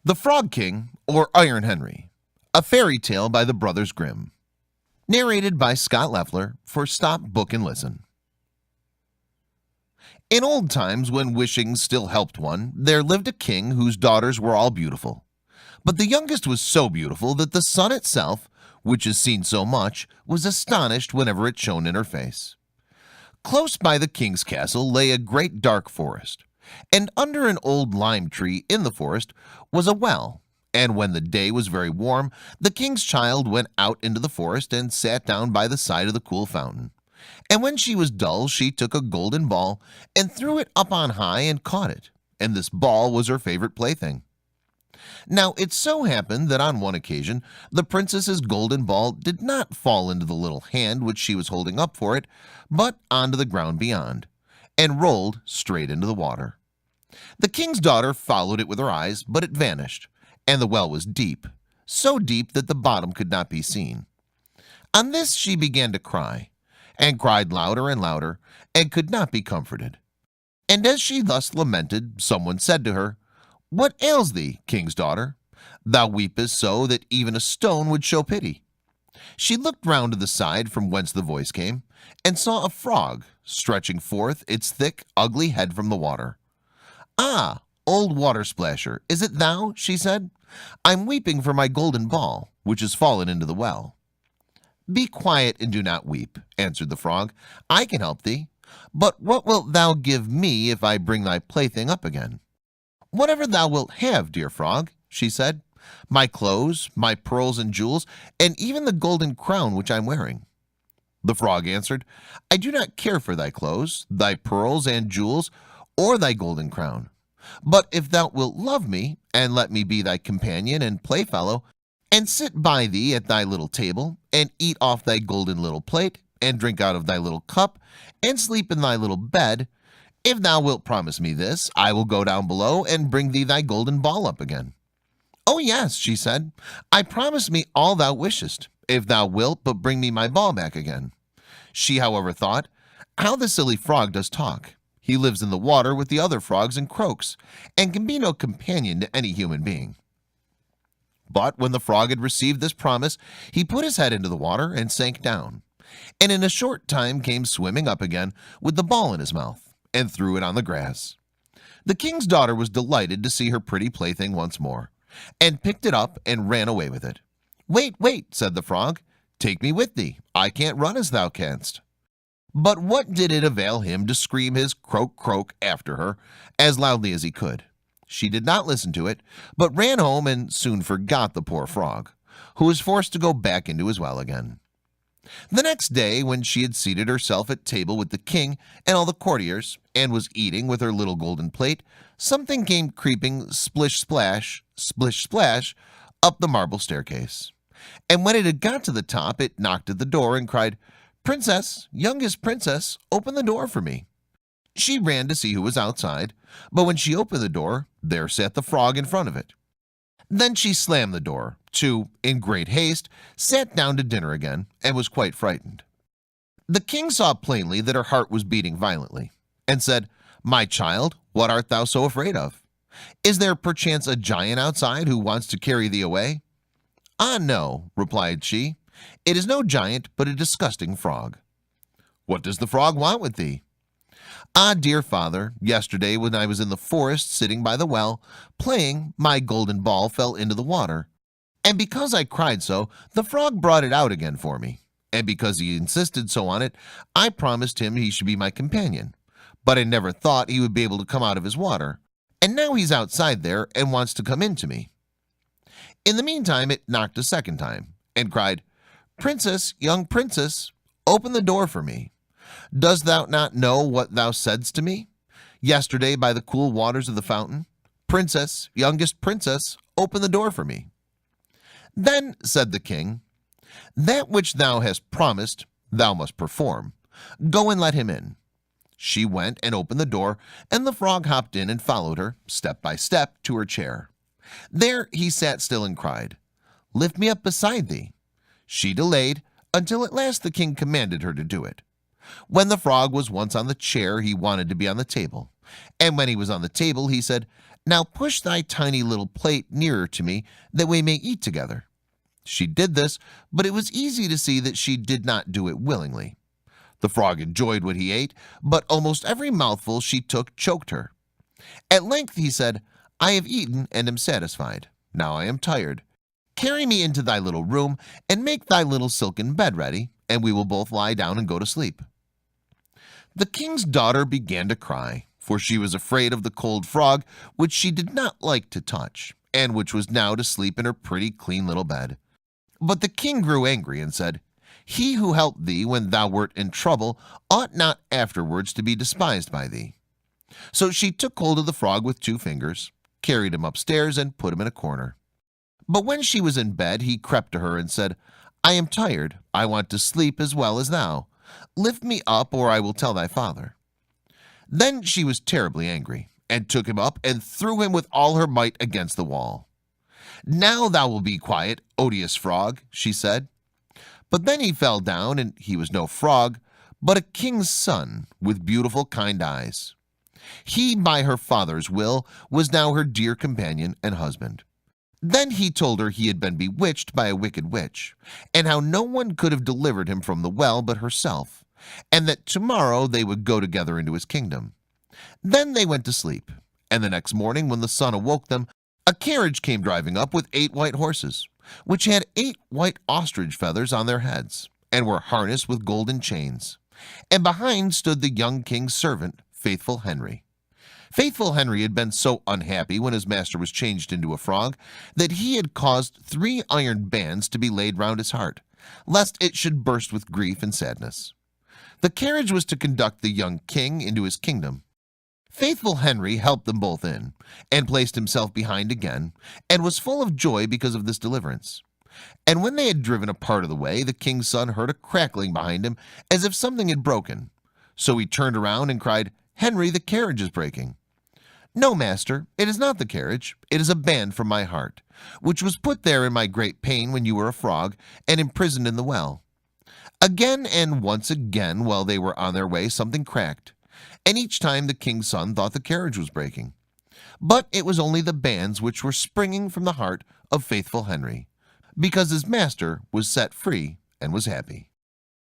The Frog King, or Iron Henry, a fairy tale by the brothers Grimm, narrated by Scott Leffler for Stop Book and Listen. In old times, when wishing still helped one, there lived a king whose daughters were all beautiful. But the youngest was so beautiful that the sun itself, which has seen so much, was astonished whenever it shone in her face. Close by the king's castle lay a great dark forest, and under an old lime tree in the forest was a well. And when the day was very warm, the king's child went out into the forest and sat down by the side of the cool fountain. And when she was dull, she took a golden ball and threw it up on high and caught it, and this ball was her favorite plaything. Now it so happened that on one occasion the princess's golden ball did not fall into the little hand which she was holding up for it, but onto the ground beyond, and rolled straight into the water. The king's daughter followed it with her eyes, but it vanished, and the well was deep, so deep that the bottom could not be seen. On this she began to cry, and cried louder and louder, and could not be comforted. And as she thus lamented, someone said to her, "What ails thee, king's daughter? Thou weepest so that even a stone would show pity." She looked round to the side from whence the voice came, and saw a frog stretching forth its thick, ugly head from the water. "Ah, old water splasher, is it thou?" she said. "I'm weeping for my golden ball, which has fallen into the well." "Be quiet and do not weep," answered the frog. "I can help thee. But what wilt thou give me if I bring thy plaything up again?" "Whatever thou wilt have, dear frog," she said. "My clothes, my pearls and jewels, and even the golden crown which I'm wearing." The frog answered, "I do not care for thy clothes, thy pearls and jewels, or thy golden crown. But if thou wilt love me, and let me be thy companion and playfellow, and sit by thee at thy little table, and eat off thy golden little plate, and drink out of thy little cup, and sleep in thy little bed, if thou wilt promise me this, I will go down below and bring thee thy golden ball up again." "Oh yes," she said, "I promise me all thou wishest, if thou wilt but bring me my ball back again." She, however, thought, "How the silly frog does talk! He lives in the water with the other frogs and croaks, and can be no companion to any human being." But when the frog had received this promise, he put his head into the water and sank down, and in a short time came swimming up again with the ball in his mouth, and threw it on the grass. The king's daughter was delighted to see her pretty plaything once more, and picked it up and ran away with it. "Wait, wait," said the frog, "take me with thee. I can't run as thou canst." But what did it avail him to scream his croak croak after her as loudly as he could? She did not listen to it, but ran home and soon forgot the poor frog, who was forced to go back into his well again. The next day, when she had seated herself at table with the king and all the courtiers, and was eating with her little golden plate, something came creeping splish splash up the marble staircase. And when it had got to the top, it knocked at the door and cried, "Princess, youngest princess, open the door for me." She ran to see who was outside, but when she opened the door, there sat the frog in front of it. Then she slammed the door to, in great haste, sat down to dinner again, and was quite frightened. The king saw plainly that her heart was beating violently, and said, "My child, what art thou so afraid of? Is there perchance a giant outside who wants to carry thee away?" "Ah, no," replied she, "it is no giant, but a disgusting frog." "What does the frog want with thee?" "Ah, dear father, yesterday when I was in the forest sitting by the well, playing, my golden ball fell into the water. And because I cried so, the frog brought it out again for me. And because he insisted so on it, I promised him he should be my companion. But I never thought he would be able to come out of his water. And now he's outside there and wants to come in to me." In the meantime it knocked a second time, and cried, "Princess, young princess, open the door for me. Dost thou not know what thou saidst to me yesterday by the cool waters of the fountain? Princess, youngest princess, open the door for me." "Then," said the king, "that which thou hast promised thou must perform. Go and let him in." She went and opened the door, and the frog hopped in and followed her, step by step, to her chair. There he sat still and cried, "Lift me up beside thee." She delayed until at last the king commanded her to do it. When the frog was once on the chair, he wanted to be on the table, and when he was on the table, he said, Now push thy tiny little plate nearer to me, that we may eat together." She did this, but it was easy to see that she did not do it willingly. The frog enjoyed what he ate, but almost every mouthful she took choked her. At length he said, "I have eaten and am satisfied. Now I am tired. Carry me into thy little room and make thy little silken bed ready, and we will both lie down and go to sleep." The king's daughter began to cry, for she was afraid of the cold frog, which she did not like to touch, and which was now to sleep in her pretty clean little bed. But the king grew angry and said, "He who helped thee when thou wert in trouble ought not afterwards to be despised by thee." So she took hold of the frog with 2 fingers, carried him upstairs, and put him in a corner. But when she was in bed, he crept to her and said, "I am tired. I want to sleep as well as thou. Lift me up, or I will tell thy father." Then she was terribly angry, and took him up and threw him with all her might against the wall. "Now thou wilt be quiet, odious frog," she said. But then he fell down, and he was no frog, but a king's son with beautiful kind eyes. He, by her father's will, was now her dear companion and husband. Then he told her he had been bewitched by a wicked witch, and how no one could have delivered him from the well but herself, and that tomorrow they would go together into his kingdom. Then they went to sleep, and the next morning when the sun awoke them, a carriage came driving up with 8 white horses, which had 8 white ostrich feathers on their heads, and were harnessed with golden chains. And behind stood the young king's servant, Faithful Henry. Faithful Henry had been so unhappy when his master was changed into a frog that he had caused 3 iron bands to be laid round his heart, lest it should burst with grief and sadness. The carriage was to conduct the young king into his kingdom. Faithful Henry helped them both in, and placed himself behind again, and was full of joy because of this deliverance. And when they had driven a part of the way, the king's son heard a crackling behind him, as if something had broken. So he turned around and cried, "Henry, the carriage is breaking." "No, master, it is not the carriage. It is a band from my heart, which was put there in my great pain when you were a frog, and imprisoned in the well." Again and once again, while they were on their way, something cracked, and each time the king's son thought the carriage was breaking. But it was only the bands which were springing from the heart of Faithful Henry, because his master was set free and was happy.